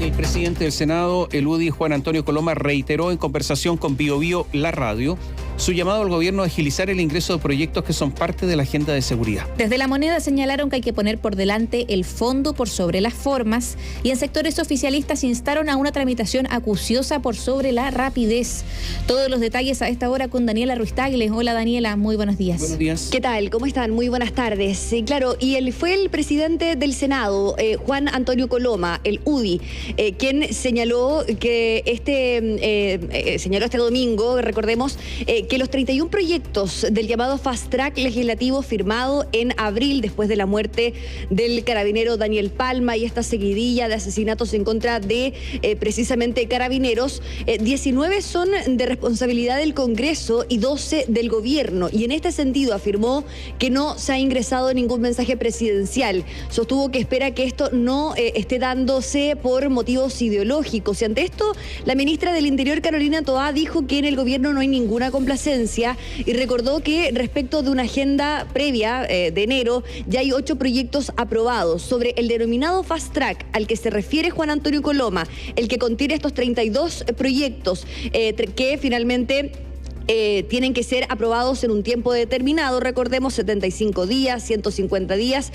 El presidente del Senado, el UDI, Juan Antonio Coloma, reiteró en conversación con Bio Bio, la radio, su llamado al gobierno a agilizar el ingreso de proyectos que son parte de la agenda de seguridad. Desde La Moneda señalaron que hay que poner por delante el fondo por sobre las formas y en sectores oficialistas instaron a una tramitación acuciosa por sobre la rapidez. Todos los detalles a esta hora con Daniela Ruiz Tagle. Hola Daniela, muy buenos días. Buenos días. ¿Qué tal? ¿Cómo están? Muy buenas tardes. Claro, y fue el presidente del Senado, Juan Antonio Coloma, el UDI, quien señaló que señaló este domingo, recordemos, que los 31 proyectos del llamado Fast Track legislativo firmado en abril después de la muerte del carabinero Daniel Palma y esta seguidilla de asesinatos en contra de precisamente carabineros, 19 son de responsabilidad del Congreso y 12 del gobierno. Y en este sentido afirmó que no se ha ingresado ningún mensaje presidencial. Sostuvo que espera que esto no esté dándose por motivos ideológicos. Y ante esto, la ministra del Interior, Carolina Toá, dijo que en el gobierno no hay ninguna complacencia y recordó que respecto de una agenda previa de enero ya hay 8 proyectos aprobados. Sobre el denominado Fast Track al que se refiere Juan Antonio Coloma, el que contiene estos 32 proyectos que finalmente tienen que ser aprobados en un tiempo determinado, recordemos 75 días, 150 días,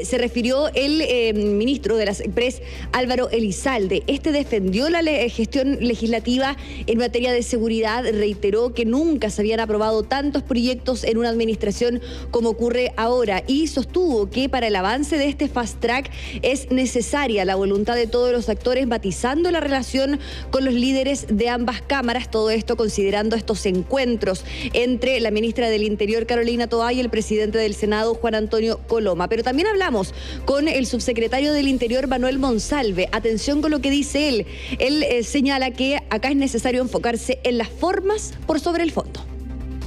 se refirió el ministro de la SECPRES, Álvaro Elizalde. Este defendió la gestión legislativa en materia de seguridad, reiteró que nunca se habían aprobado tantos proyectos en una administración como ocurre ahora y sostuvo que para el avance de este Fast Track es necesaria la voluntad de todos los actores, matizando la relación con los líderes de ambas cámaras, todo esto considerando estos encuentros entre la ministra del Interior, Carolina Toá, y el presidente del Senado, Juan Antonio Coloma. Pero también hablamos con el subsecretario del Interior, Manuel Monsalve. Atención con lo que dice él. Él señala que acá es necesario enfocarse en las formas por sobre el fondo.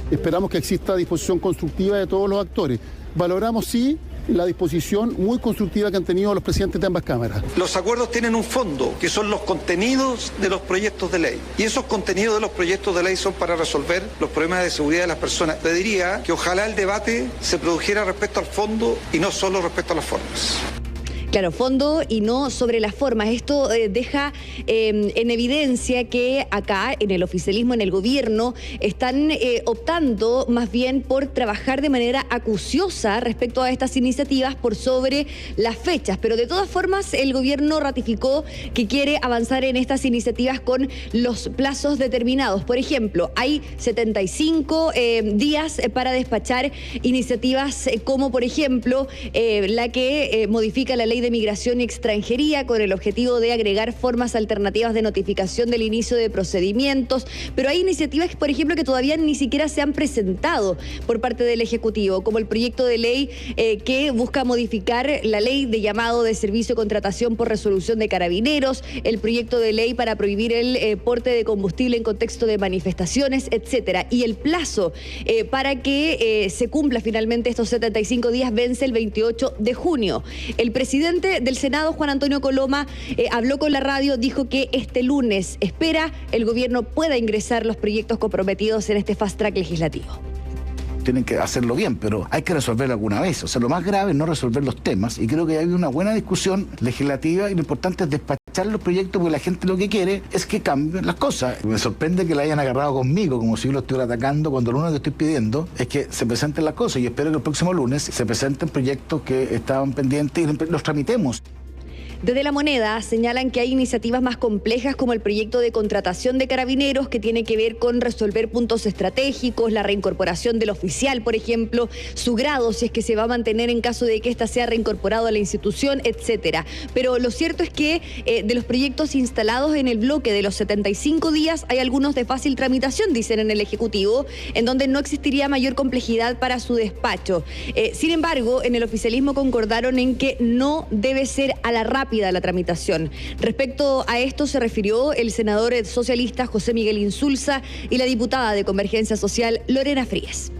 Esperamos que exista disposición constructiva de todos los actores. Valoramos, sí, la disposición muy constructiva que han tenido los presidentes de ambas cámaras. Los acuerdos tienen un fondo, que son los contenidos de los proyectos de ley. Y esos contenidos de los proyectos de ley son para resolver los problemas de seguridad de las personas. Pediría que ojalá el debate se produjera respecto al fondo y no solo respecto a las formas. Claro, fondo y no sobre las formas. Esto deja en evidencia que acá, en el oficialismo, en el gobierno, están optando más bien por trabajar de manera acuciosa respecto a estas iniciativas por sobre las fechas. Pero de todas formas, el gobierno ratificó que quiere avanzar en estas iniciativas con los plazos determinados. Por ejemplo, hay 75 días para despachar iniciativas como, por ejemplo, la que modifica la ley de Migración y Extranjería con el objetivo de agregar formas alternativas de notificación del inicio de procedimientos, pero hay iniciativas, por ejemplo, que todavía ni siquiera se han presentado por parte del Ejecutivo, como el proyecto de ley que busca modificar la ley de llamado de servicio de contratación por resolución de carabineros, el proyecto de ley para prohibir el porte de combustible en contexto de manifestaciones, etcétera. Y el plazo para que se cumpla finalmente estos 75 días vence el 28 de junio. El presidente del Senado, Juan Antonio Coloma, habló con la radio, dijo que este lunes espera el gobierno pueda ingresar los proyectos comprometidos en este Fast Track legislativo. Tienen que hacerlo bien, pero hay que resolverlo alguna vez. O sea, lo más grave es no resolver los temas y creo que hay una buena discusión legislativa y lo importante es despachar los proyectos porque la gente lo que quiere es que cambien las cosas. Me sorprende que la hayan agarrado conmigo como si yo lo estuviera atacando cuando lo único que estoy pidiendo es que se presenten las cosas y espero que el próximo lunes se presenten proyectos que estaban pendientes y los tramitemos. Desde La Moneda señalan que hay iniciativas más complejas como el proyecto de contratación de carabineros que tiene que ver con resolver puntos estratégicos, la reincorporación del oficial, por ejemplo, su grado, si es que se va a mantener en caso de que ésta sea reincorporado a la institución, etcétera. Pero lo cierto es que de los proyectos instalados en el bloque de los 75 días hay algunos de fácil tramitación, dicen en el Ejecutivo, en donde no existiría mayor complejidad para su despacho. Sin embargo, en el oficialismo concordaron en que no debe ser a la rápida la tramitación. Respecto a esto se refirió el senador socialista José Miguel Insulza y la diputada de Convergencia Social Lorena Frías.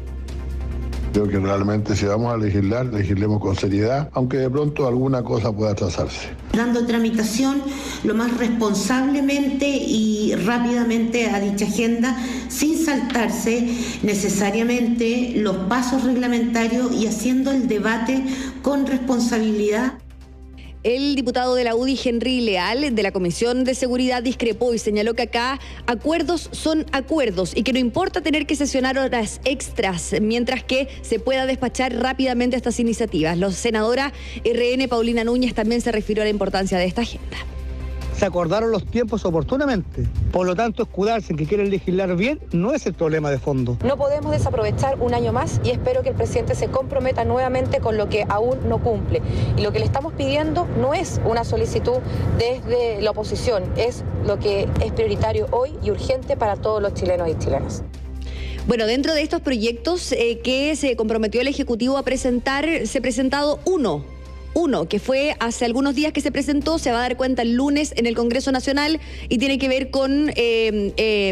Creo que realmente si vamos a legislar, legislemos con seriedad, aunque de pronto alguna cosa pueda atrasarse. Dando tramitación lo más responsablemente y rápidamente a dicha agenda, sin saltarse necesariamente los pasos reglamentarios y haciendo el debate con responsabilidad. El diputado de la UDI, Henry Leal, de la Comisión de Seguridad, discrepó y señaló que acá acuerdos son acuerdos y que no importa tener que sesionar horas extras, mientras que se pueda despachar rápidamente estas iniciativas. La senadora RN, Paulina Núñez, también se refirió a la importancia de esta agenda. Se acordaron los tiempos oportunamente. Por lo tanto, escudarse en que quieren legislar bien no es el problema de fondo. No podemos desaprovechar un año más y espero que el presidente se comprometa nuevamente con lo que aún no cumple. Y lo que le estamos pidiendo no es una solicitud desde la oposición, es lo que es prioritario hoy y urgente para todos los chilenos y chilenas. Bueno, dentro de estos proyectos que se comprometió el Ejecutivo a presentar, se ha presentado uno, que fue hace algunos días que se presentó, se va a dar cuenta el lunes en el Congreso Nacional y tiene que ver con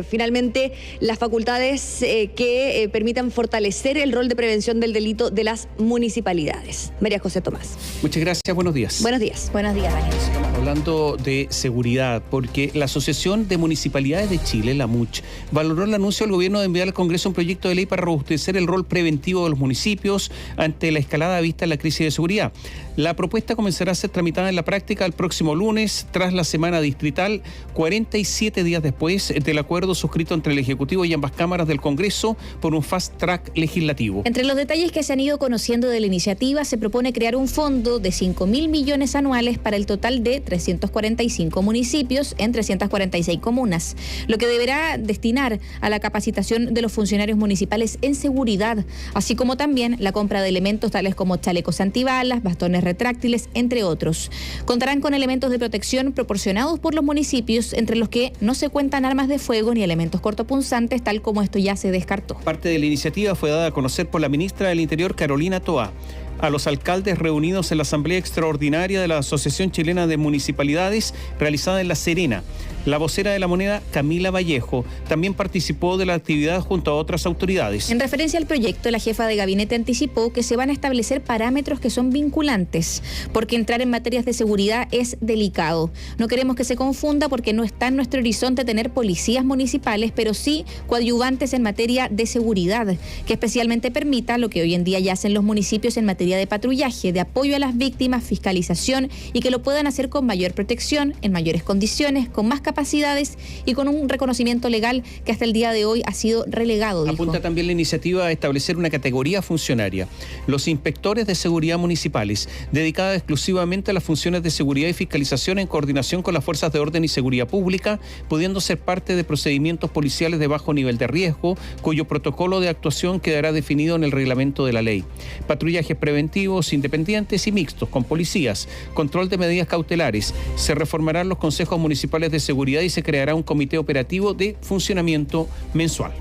finalmente las facultades que permitan fortalecer el rol de prevención del delito de las municipalidades. María José Tomás. Muchas gracias, buenos días. Buenos días. Buenos días, Daniel. Estamos hablando de seguridad, porque la Asociación de Municipalidades de Chile, la MUCH, valoró el anuncio del gobierno de enviar al Congreso un proyecto de ley para robustecer el rol preventivo de los municipios ante la escalada vista en la crisis de seguridad. La propuesta comenzará a ser tramitada en la práctica el próximo lunes, tras la semana distrital, 47 días después del acuerdo suscrito entre el Ejecutivo y ambas cámaras del Congreso por un fast track legislativo. Entre los detalles que se han ido conociendo de la iniciativa, se propone crear un fondo de 5.000 millones anuales para el total de 345 municipios en 346 comunas, lo que deberá destinar a la capacitación de los funcionarios municipales en seguridad, así como también la compra de elementos tales como chalecos antibalas, bastones retráctiles, entre otros. Contarán con elementos de protección proporcionados por los municipios, entre los que no se cuentan armas de fuego ni elementos cortopunzantes, tal como esto ya se descartó. Parte de la iniciativa fue dada a conocer por la ministra del Interior, Carolina Toá, a los alcaldes reunidos en la Asamblea Extraordinaria de la Asociación Chilena de Municipalidades realizada en La Serena. La vocera de la moneda, Camila Vallejo, también participó de la actividad junto a otras autoridades. En referencia al proyecto, la jefa de gabinete anticipó que se van a establecer parámetros que son vinculantes, porque entrar en materias de seguridad es delicado. No queremos que se confunda porque no está en nuestro horizonte tener policías municipales, pero sí coadyuvantes en materia de seguridad, que especialmente permita lo que hoy en día ya hacen los municipios en materia de patrullaje, de apoyo a las víctimas, fiscalización, y que lo puedan hacer con mayor protección, en mayores condiciones, con más capacidades y con un reconocimiento legal que hasta el día de hoy ha sido relegado, dijo. Apunta también la iniciativa a establecer una categoría funcionaria, los inspectores de seguridad municipales, dedicada exclusivamente a las funciones de seguridad y fiscalización en coordinación con las fuerzas de orden y seguridad pública, pudiendo ser parte de procedimientos policiales de bajo nivel de riesgo, cuyo protocolo de actuación quedará definido en el reglamento de la ley. Patrullajes preventivos, independientes y mixtos con policías, control de medidas cautelares. Se reformarán los consejos municipales de seguridad y se creará un comité operativo de funcionamiento mensual.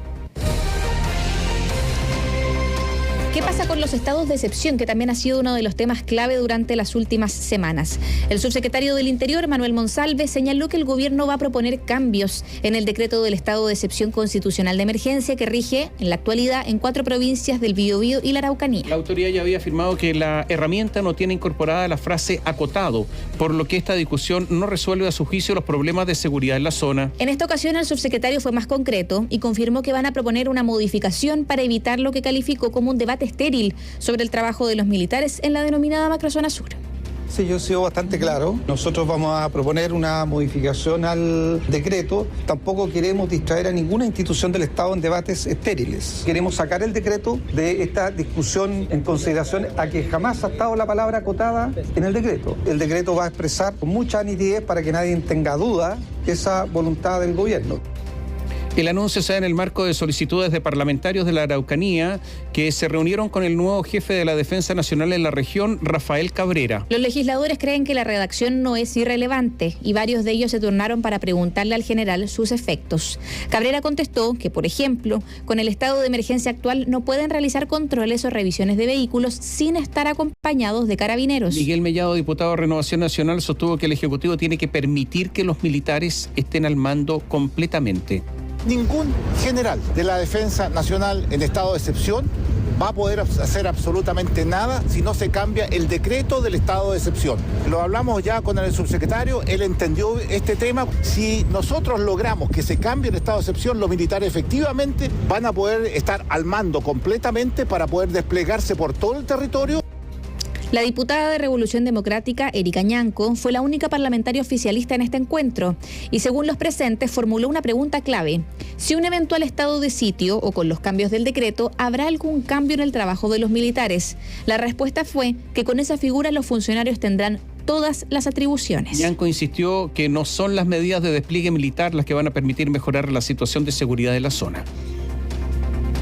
¿Qué pasa con los estados de excepción, que también ha sido uno de los temas clave durante las últimas semanas? El subsecretario del Interior, Manuel Monsalve, señaló que el gobierno va a proponer cambios en el decreto del estado de excepción constitucional de emergencia que rige en la actualidad en 4 provincias del Biobío y la Araucanía. La autoridad ya había afirmado que la herramienta no tiene incorporada la frase acotado, por lo que esta discusión no resuelve a su juicio los problemas de seguridad en la zona. En esta ocasión el subsecretario fue más concreto y confirmó que van a proponer una modificación para evitar lo que calificó como un debate estéril sobre el trabajo de los militares en la denominada macrozona sur. Sí, yo he sido bastante claro. Nosotros vamos a proponer una modificación al decreto. Tampoco queremos distraer a ninguna institución del Estado en debates estériles. Queremos sacar el decreto de esta discusión en consideración a que jamás ha estado la palabra acotada en el decreto. El decreto va a expresar con mucha nitidez para que nadie tenga duda esa voluntad del gobierno. El anuncio se da en el marco de solicitudes de parlamentarios de la Araucanía que se reunieron con el nuevo jefe de la Defensa Nacional en la región, Rafael Cabrera. Los legisladores creen que la redacción no es irrelevante y varios de ellos se turnaron para preguntarle al general sus efectos. Cabrera contestó que, por ejemplo, con el estado de emergencia actual no pueden realizar controles o revisiones de vehículos sin estar acompañados de carabineros. Miguel Mellado, diputado de Renovación Nacional, sostuvo que el Ejecutivo tiene que permitir que los militares estén al mando completamente. Ningún general de la Defensa Nacional en estado de excepción va a poder hacer absolutamente nada si no se cambia el decreto del estado de excepción. Lo hablamos ya con el subsecretario, él entendió este tema. Si nosotros logramos que se cambie el estado de excepción, los militares efectivamente van a poder estar al mando completamente para poder desplegarse por todo el territorio. La diputada de Revolución Democrática, Erika Ñanco, fue la única parlamentaria oficialista en este encuentro y, según los presentes, formuló una pregunta clave. Si un eventual estado de sitio o con los cambios del decreto, ¿habrá algún cambio en el trabajo de los militares? La respuesta fue que con esa figura los funcionarios tendrán todas las atribuciones. Ñanco insistió que no son las medidas de despliegue militar las que van a permitir mejorar la situación de seguridad de la zona.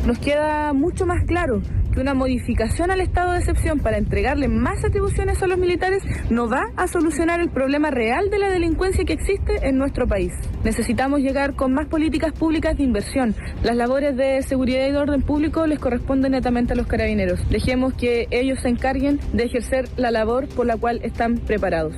Nos queda mucho más claro que una modificación al estado de excepción para entregarle más atribuciones a los militares no va a solucionar el problema real de la delincuencia que existe en nuestro país. Necesitamos llegar con más políticas públicas de inversión. Las labores de seguridad y de orden público les corresponden netamente a los carabineros. Dejemos que ellos se encarguen de ejercer la labor por la cual están preparados.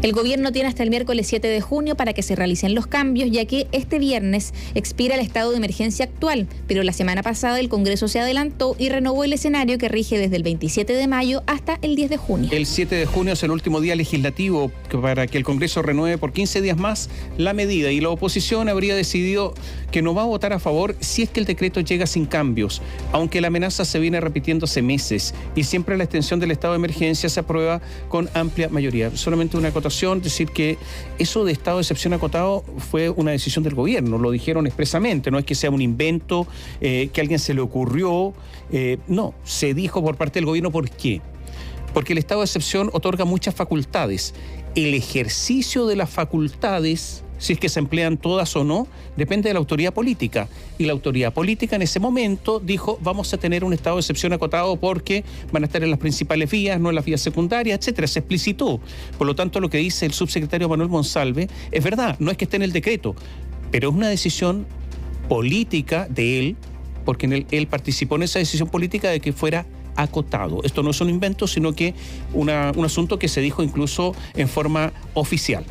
El gobierno tiene hasta el miércoles 7 de junio para que se realicen los cambios, ya que este viernes expira el estado de emergencia actual, pero la semana pasada el Congreso se adelantó y renovó el escenario que rige desde el 27 de mayo hasta el 10 de junio. El 7 de junio es el último día legislativo para que el Congreso renueve por 15 días más la medida, y la oposición habría decidido que no va a votar a favor si es que el decreto llega sin cambios, aunque la amenaza se viene repitiendo hace meses y siempre la extensión del estado de emergencia se aprueba con amplia mayoría. Solamente una acotación, decir que eso de estado de excepción acotado fue una decisión del gobierno, lo dijeron expresamente, no es que sea un invento que a alguien se le ocurrió, no, se dijo por parte del gobierno. ¿Por qué? Porque el estado de excepción otorga muchas facultades. El ejercicio de las facultades, si es que se emplean todas o no, depende de la autoridad política. Y la autoridad política en ese momento dijo, vamos a tener un estado de excepción acotado porque van a estar en las principales vías, no en las vías secundarias, etcétera. Se explicitó. Por lo tanto, lo que dice el subsecretario Manuel Monsalve es verdad, no es que esté en el decreto, pero es una decisión política de él, porque él participó en esa decisión política de que fuera acotado. Esto no es un invento, sino que un asunto que se dijo incluso en forma oficial.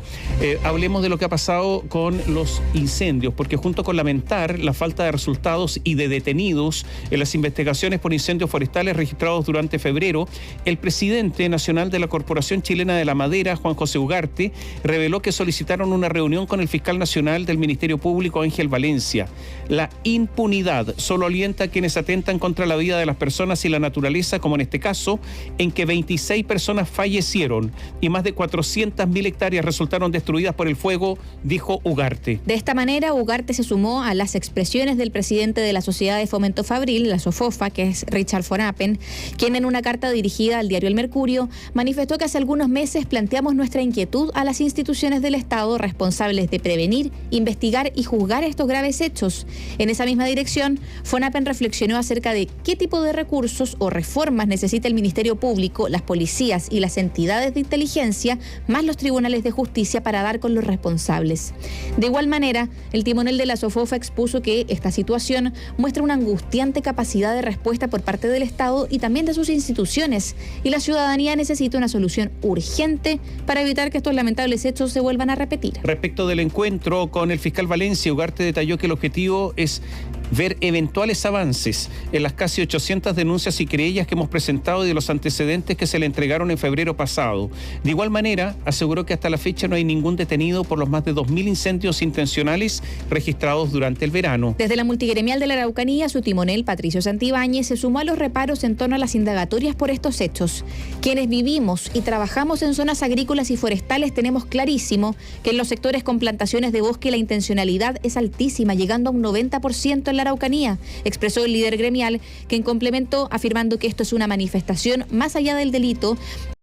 Hablemos de lo que ha pasado con los incendios, porque junto con lamentar la falta de resultados y de detenidos en las investigaciones por incendios forestales registrados durante febrero, el presidente nacional de la Corporación Chilena de la Madera, Juan José Ugarte, reveló que solicitaron una reunión con el fiscal nacional del Ministerio Público, Ángel Valencia. La impunidad solo alienta a quienes atentan contra la vida de las personas y la naturaleza, como en este caso, en que 26 personas fallecieron y más de 400.000 hectáreas resultaron destruidas por el fuego, dijo Ugarte. De esta manera, Ugarte se sumó a las expresiones del presidente de la Sociedad de Fomento Fabril, la SOFOFA, que es Richard von Appen, quien en una carta dirigida al diario El Mercurio manifestó que hace algunos meses planteamos nuestra inquietud a las instituciones del Estado responsables de prevenir, investigar y juzgar estos graves hechos. En esa misma dirección, von Appen reflexionó acerca de qué tipo de recursos o reformas necesita el Ministerio Público, las policías y las entidades de inteligencia, más los tribunales de justicia para dar con los responsables. De igual manera, el timonel de la SOFOFA expuso que esta situación muestra una angustiante capacidad de respuesta por parte del Estado y también de sus instituciones, y la ciudadanía necesita una solución urgente para evitar que estos lamentables hechos se vuelvan a repetir. Respecto del encuentro con el fiscal Valencia, Ugarte detalló que el objetivo es ver eventuales avances en las casi 800 denuncias y querellas que hemos presentado y de los antecedentes que se le entregaron en febrero pasado. De igual manera, aseguró que hasta la fecha no hay ningún detenido por los más de 2.000 incendios intencionales registrados durante el verano. Desde la multigremial de la Araucanía, su timonel, Patricio Santibáñez, se sumó a los reparos en torno a las indagatorias por estos hechos. Quienes vivimos y trabajamos en zonas agrícolas y forestales tenemos clarísimo que en los sectores con plantaciones de bosque la intencionalidad es altísima, llegando a un 90% en la Araucanía, expresó el líder gremial, quien complementó afirmando que esto es una manifestación más allá del delito